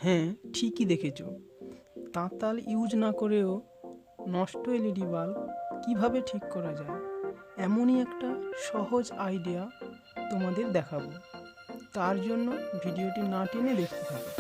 হ্যাঁ, ঠিকই দেখেছো। তাঁতাল ইউজ না করেও নষ্ট এলইডি বাল্ব কীভাবে ঠিক করা যায় এমনই একটা সহজ আইডিয়া তোমাদের দেখাবো। তার জন্য ভিডিওটি না টেনে দেখতে থাকো।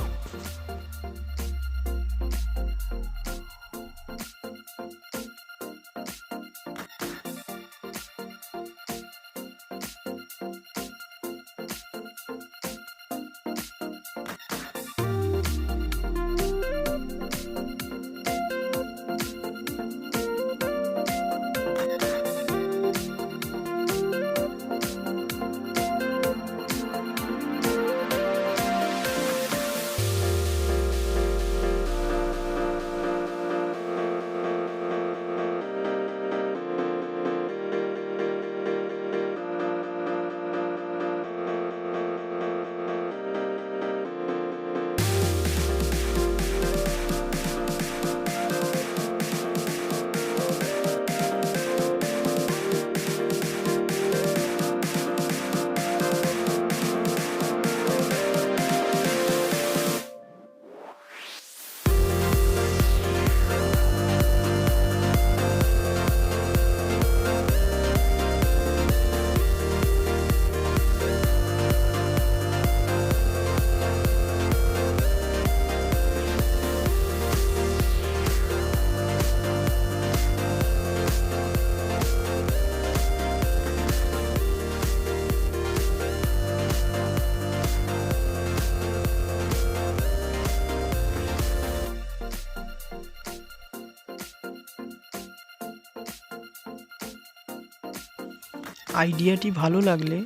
আইডিয়াটি ভালো লাগলে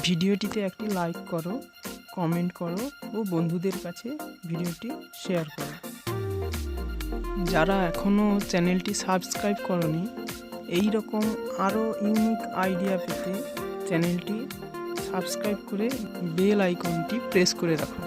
ভিডিওটিতে একটি লাইক করো, কমেন্ট করো ও বন্ধুদের কাছে ভিডিওটি শেয়ার করো। যারা এখনও চ্যানেলটি সাবস্ক্রাইব করনি, এই রকম আরও ইউনিক আইডিয়া পেতে চ্যানেলটি সাবস্ক্রাইব করে বেল আইকনটি প্রেস করে রাখো।